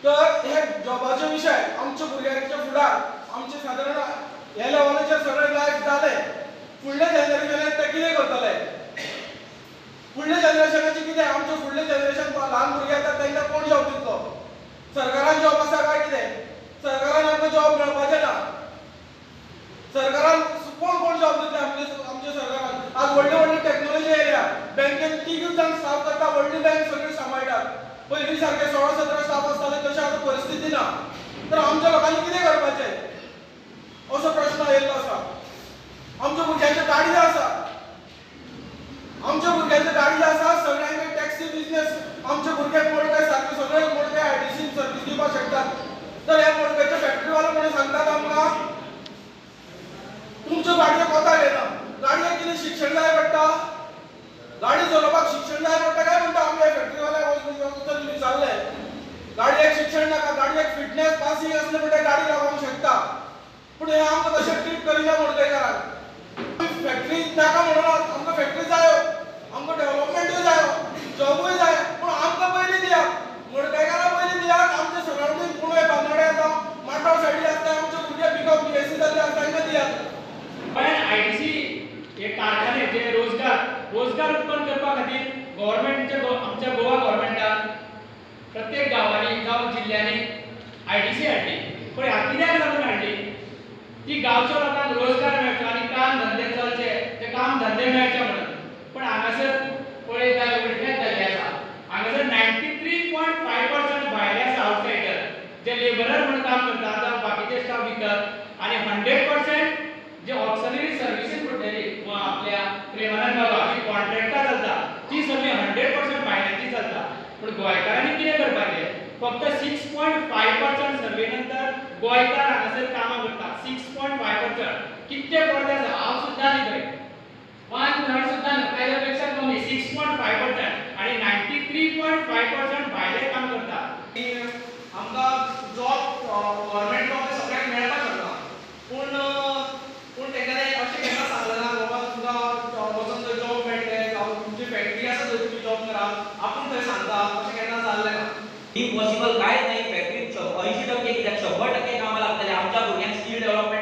तर हे जॉबाचे विषय आमच्या भुरग्यांच्या फुडार आमचे साधारण ह्या लेवलाचेर सगळे लायफ जाले फुडल्या जनरेशनाक ते कितें करतले फुडल्या जनरेशनाचे कितें आमचे फुडले जनरेशन ल्हान भुरगे आसात तांकां कोण जॉब दितलो सरकारान जॉब आसा काय कितें सरकारान आमकां जॉब मेळपाचें ना सरकारान कोण जॉब दितले आमच्या सरकारान आज व्हडली व्हडली टॅक्नॉलॉजी येयल्या बँकेन 3 जाण स्टाफ करता व्हडली बँक सगळी सांबाळटात पयलीं सारके 16-17 स्टाफ आसताले तशें आतां परिस्थिती ना तर आमच्या लोकांनी कितें करपाचें असो प्रश्न येयल्लो आसा आमच्या भुरग्यांच्यो गाडी आसा आमच्या भुरग्यांच्यो गाडी आसा सगळ्यांक टॅक्सी बिझनेस आमचे भुरगे मोडके सारके सगळे मोडके आयडीसी सर्वीस दिवपाक शकतात तर ह्या मोडक्याच्या फॅक्टरीवालो म्हणून सांगतात आमकां तुमच्यो गाडयो कोता घेना गाडयेक कितें शिक्षण जाय पडटा गाडी चलोवपाक शिक्षण जाय पडटा काय म्हणटा आमच्या फॅक्टरीवाल्या विचारले गाडयेक शिक्षण नाका गाडयेक फिटनेस पासिंग असले म्हणटा गाडी लावूंक शकता पूण हे आमकां तशें ट्रीट करिना मोडकयकाराक फॅक्टरी नाका म्हणून आमकां फॅक्टरी जायो आमकां डेव्हलपमेंटूय जायो जॉबूय जाय पूण आमकां पयलीं दियात मोडकयकारां पयलीं दियात आमचे सरावंडींग पुणे बांदोड्या जावं माटोव सायडी आसता आमचे भुरगे बीकॉम बीएससी जाल्ले आसता तांकां दियात पण आयटीसी हे कारखाने जे रोजगार उत्पन्न करपा खातीर गव्हर्नमेंटचे आमच्या गोवा गव्हर्नमेंटान प्रत्येक गांवांनी जावं जिल्ल्यांनी आयटीसी हाडली पण ह्या कित्याक लागून हाडली ती गांवच्या लोकांक रोजगार मेळचो आनी काम धंदे चलचे ते काम धंदे मेळचे म्हणून पण हांगासर पळयता उलटेच जाल्लें आसा हांगासर 93.5% भायले आसा आउटसायडर जे लेबरर म्हणून काम करतात जावं बाकीचे स्टाफ भितर आनी 100% जे ऑक्सिलरी सर्व्हिसेस पडटली आपल्या प्रेमानंद बाबा जी कॉन्ट्रॅक्टां चलता ती सगळी 100% भायल्यांची चलता पूण गोंयकारांनी कितें करपाचें फक्त 6.5% सर्वे नंतर गोंयकार हांगासर कामां करता 6.5% कितले पडले आसा हांव सुद्दां न्ही थंय 1/3 सुद्दां न्हू ताच्या पेक्षा कमी 6.5% आनी 93.5% भायले काम करता आमकां जॉब गव्हर्नमेंट जॉब सगळ्यांक मेळपाक शकता पूण तेका अशें केन्ना सांगलें ना बाबा तुमकां वचून थंय जॉब मेळटले जावं तुमची फॅक्टरी आसा थंय तुमी जॉब करा आपूण थंय सांगता अशें केन्ना जाल्लें ना इम्पॉसिबल कांयच नाही फॅक्टरीत 80% कित्याक 100% कामां लागतले आमच्या भुरग्यांक स्किल डेव्हलपमेंट